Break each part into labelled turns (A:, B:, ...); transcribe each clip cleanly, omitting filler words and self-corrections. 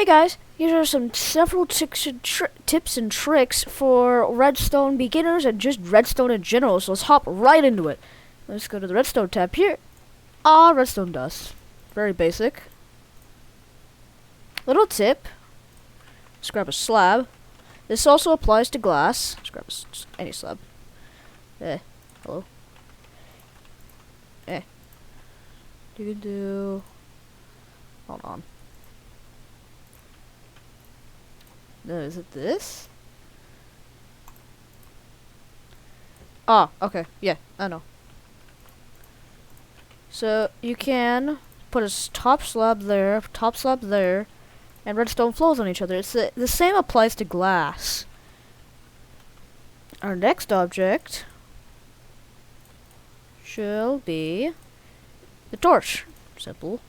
A: Hey guys, here are several tips and tricks for Redstone beginners and just Redstone in general. So let's hop right into it. Let's go to the Redstone tab here. Redstone dust. Very basic. Little tip. Let's grab a slab. This also applies to glass. Let's grab any slab. Hello. You can do... Hold on. No, is it this? Ah, okay. Yeah, I know. So, you can put a top slab there, and redstone flows on each other. It's the same applies to glass. Our next object shall be the torch. Simple.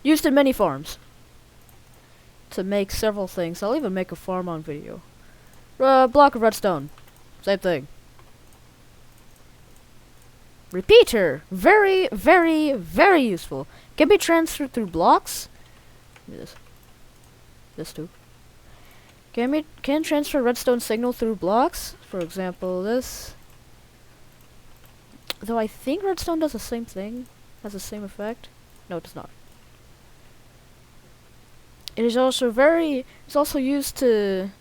A: Used in many farms to make several things. I'll even make a farm on video. Block of redstone. Same thing. Repeater. Very, very, very useful. Can be transferred through blocks. This too. Can transfer redstone signal through blocks. For example, this. Though I think redstone does the same thing. Has the same effect. No, it does not. It is also it's also used to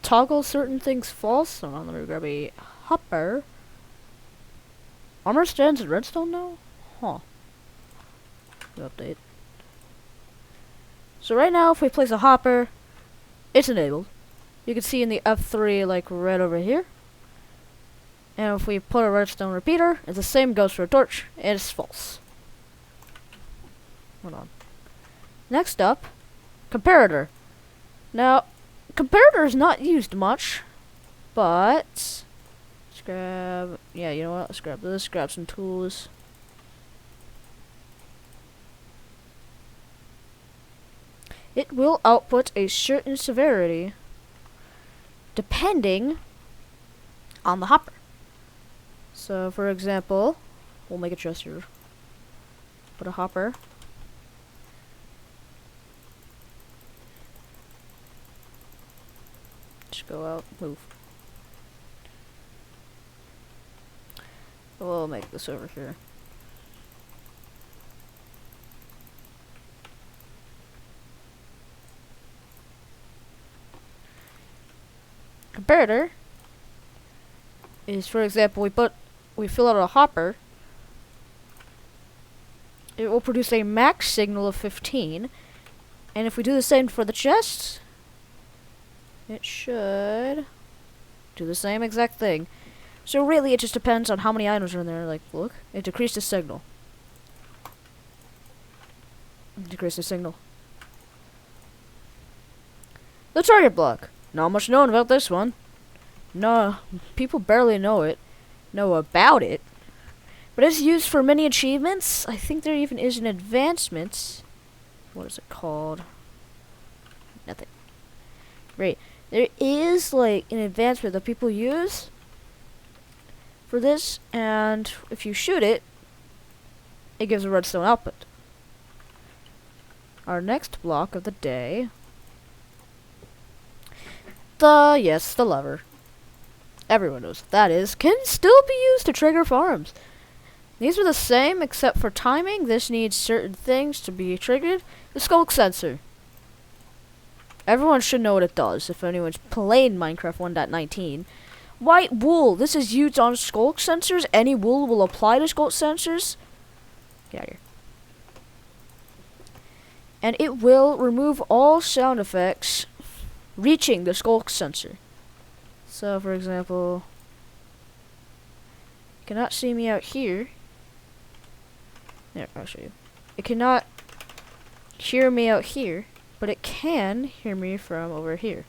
A: toggle certain things false. Hold on, let me grab a hopper. Armor stands in redstone now? Huh. Update. So right now, if we place a hopper, it's enabled. You can see in the F3, like right over here. And if we put a redstone repeater, it's the same goes for a torch. It's false. Hold on. Next up, comparator. Now, comparator is not used much, but let's grab, yeah, you know what? Let's grab this, grab some tools. It will output a certain severity depending on the hopper. So, for example, we'll make a chest here. Put a hopper. Just go out, move. We'll make this over here. Comparator is, for example, we fill out a hopper. It will produce a max signal of 15, and if we do the same for the chest, it should do the same exact thing. So really, it just depends on how many items are in there. Like, look, it decreased the signal. Decreased the signal. The target block. Not much known about this one. No, people barely know about it. But it's used for many achievements. I think there even is an advancement. What is it called? Nothing. Right. There is like an advancement that people use for this, and if you shoot it, it gives a redstone output. Our next block of the day. The lever. Everyone knows what that is. Can still be used to trigger farms. These are the same except for timing. This needs certain things to be triggered. The skulk sensor. Everyone should know what it does if anyone's played Minecraft 1.19. White wool. This is used on skulk sensors. Any wool will apply to skulk sensors. Get out of here. And it will remove all sound effects reaching the skulk sensor. So, for example, you cannot see me out here. There, I'll show you. It cannot hear me out here, but it can hear me from over here.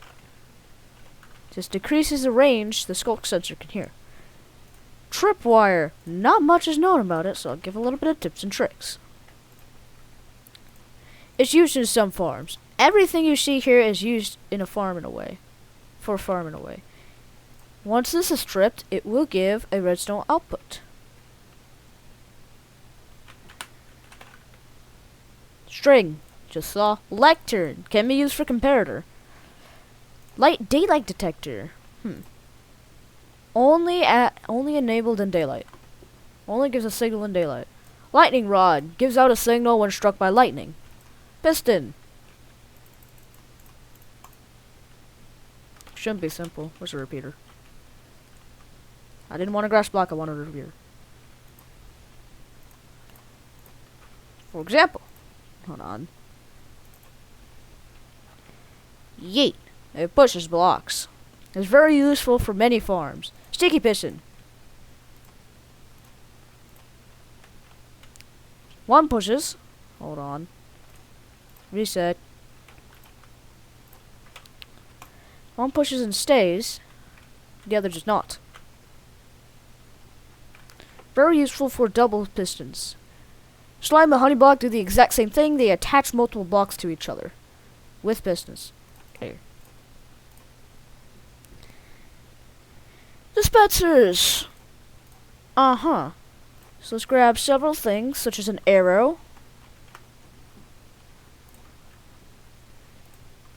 A: Just decreases the range the skulk sensor can hear. Tripwire. Not much is known about it, so I'll give a little bit of tips and tricks. It's used in some farms. Everything you see here is used in a farm in a way. For farming away. Once this is stripped, it will give a redstone output. String. Just saw. Lectern can be used for comparator. Daylight detector. Only enabled in daylight. Only gives a signal in daylight. Lightning rod gives out a signal when struck by lightning. Piston. Shouldn't be simple. Where's a repeater? I didn't want a grass block, I wanted a repeater. For example. Hold on. Yeet. It pushes blocks. It's very useful for many farms. Sticky piston. One pushes. Hold on. Reset. One pushes and stays. The other does not. Very useful for double pistons. Slime and honey block do the exact same thing. They attach multiple blocks to each other. With pistons. Okay. Dispensers. So let's grab several things, such as an arrow,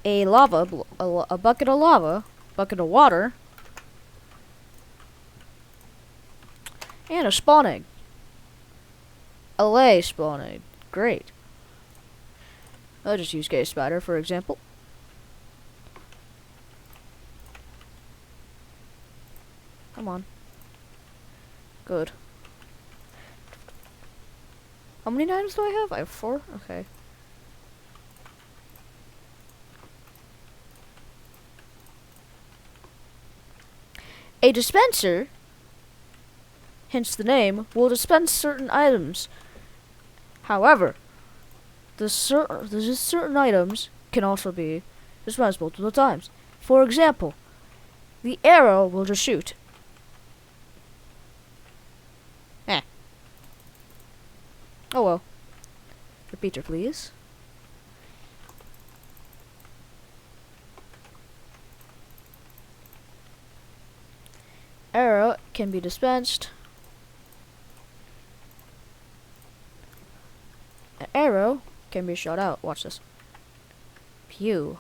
A: a bucket of lava, bucket of water, and a spawn egg. A lay spawn egg. Great. I'll just use cave spider for example. Come on. Good. How many items do I have? I have 4? Okay. A dispenser, hence the name, will dispense certain items. However, certain items can also be dispensed multiple times. For example, the arrow will just shoot. Oh well. Repeater, please. Arrow can be dispensed. An arrow can be shot out. Watch this. Pew.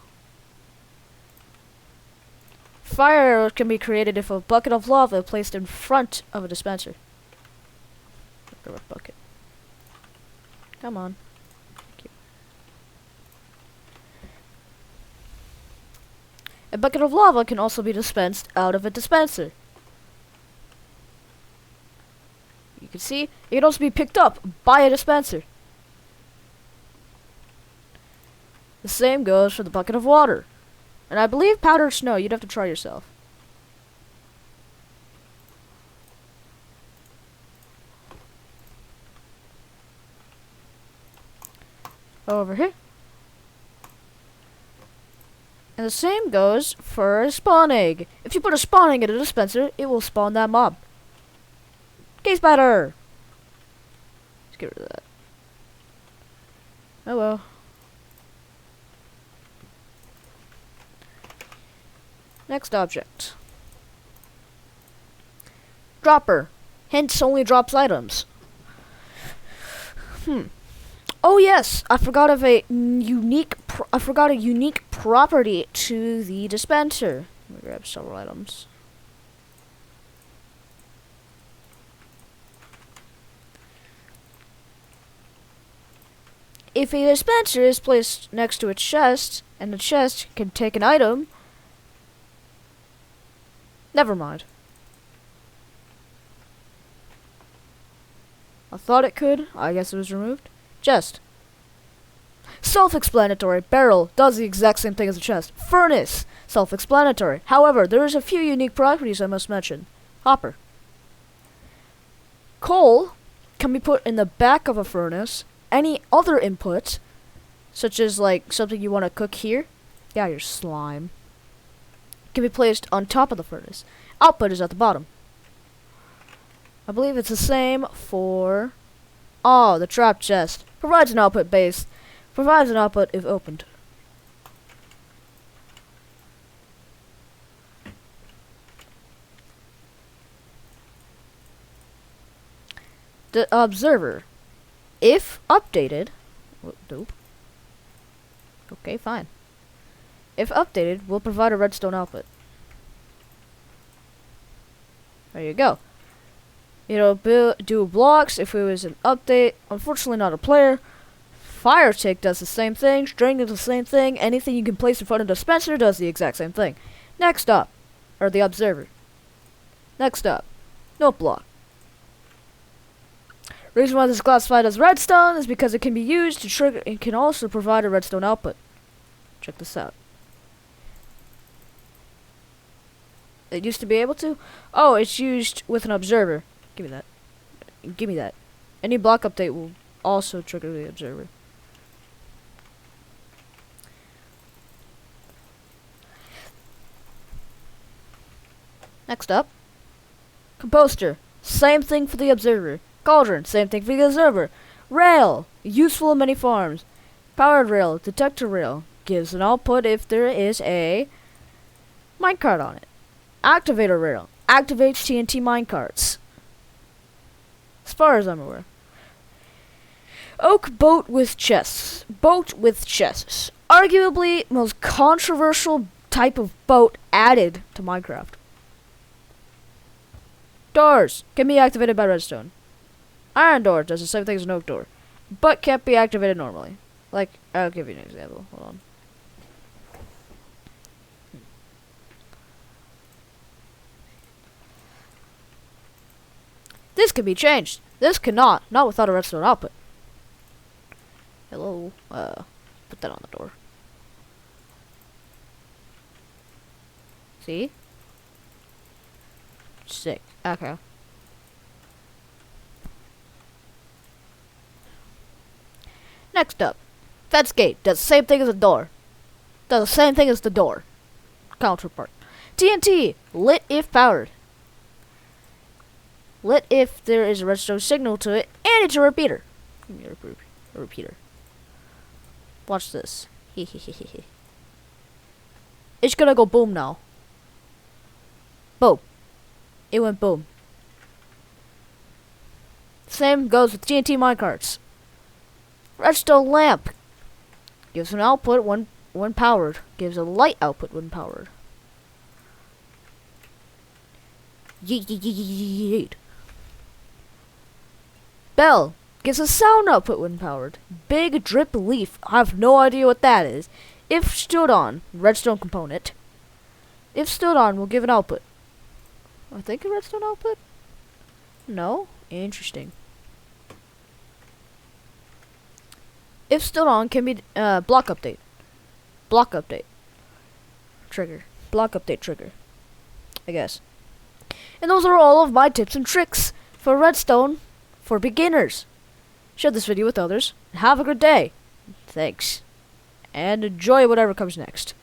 A: Fire arrows can be created if a bucket of lava is placed in front of a dispenser. Grab a bucket. Come on. Thank you. A bucket of lava can also be dispensed out of a dispenser. You can see, it can also be picked up by a dispenser. The same goes for the bucket of water. And I believe powdered snow, you'd have to try yourself. Over here. And the same goes for a spawn egg. If you put a spawn egg in a dispenser, it will spawn that mob. Cave spider! Let's get rid of that. Oh well. Next object. Dropper. Hence only drops items. Oh yes, I forgot a unique property to the dispenser. Let me grab several items. If a dispenser is placed next to a chest, and the chest can take an item, never mind. I thought it could. I guess it was removed. Chest. Self-explanatory. Barrel does the exact same thing as a chest. Furnace. Self-explanatory. However, there is a few unique properties I must mention. Hopper. Coal can be put in the back of a furnace. Any other input, such as like something you want to cook here, yeah, your slime, can be placed on top of the furnace. Output is at the bottom. I believe it's the same for the trap chest. Provides an output base. Provides an output if opened. The observer, if updated, nope. Okay, fine. If updated, we'll provide a redstone output. There you go. You know, do blocks if it was an update. Unfortunately, not a player. Fire tick does the same thing. String does the same thing. Anything you can place in front of the dispenser does the exact same thing. Next up, or the observer. Next up, note block. Reason why this is classified as redstone is because it can be used to trigger. It can also provide a redstone output. Check this out. It used to be able to. Oh, it's used with an observer. Give me that. Give me that. Any block update will also trigger the observer. Next up, composter. Same thing for the observer. Cauldron. Same thing for the observer. Rail. Useful in many farms. Powered rail. Detector rail. Gives an output if there is a minecart on it. Activator rail. Activates TNT minecarts. As far as I'm aware. Oak boat with chests. Boat with chests. Arguably most controversial type of boat added to Minecraft. Doors can be activated by redstone. Iron door does the same thing as an oak door, but can't be activated normally. Like, I'll give you an example. Hold on. This can be changed. This cannot. Not without a redstone output. Hello. Put that on the door. See? Sick. Okay. Next up. Fence gate does the same thing as a door. Does the same thing as the door. Counterpart. TNT. Lit if powered. Lit if there is a redstone signal to it, and it's a repeater. Give me a repeater. Watch this. It's gonna go boom now. Boom. It went boom. Same goes with TNT minecarts. Redstone lamp gives an output when powered. Gives a light output when powered. Yeet. Bell gives a sound output when powered. Big drip leaf. I have no idea what that is. If stood on, redstone component. If stood on, will give an output. I think a redstone output? No? Interesting. If stood on can be block update. Block update. Trigger. Block update trigger. I guess. And those are all of my tips and tricks for redstone for beginners. Share this video with others. And have a good day. Thanks. And enjoy whatever comes next.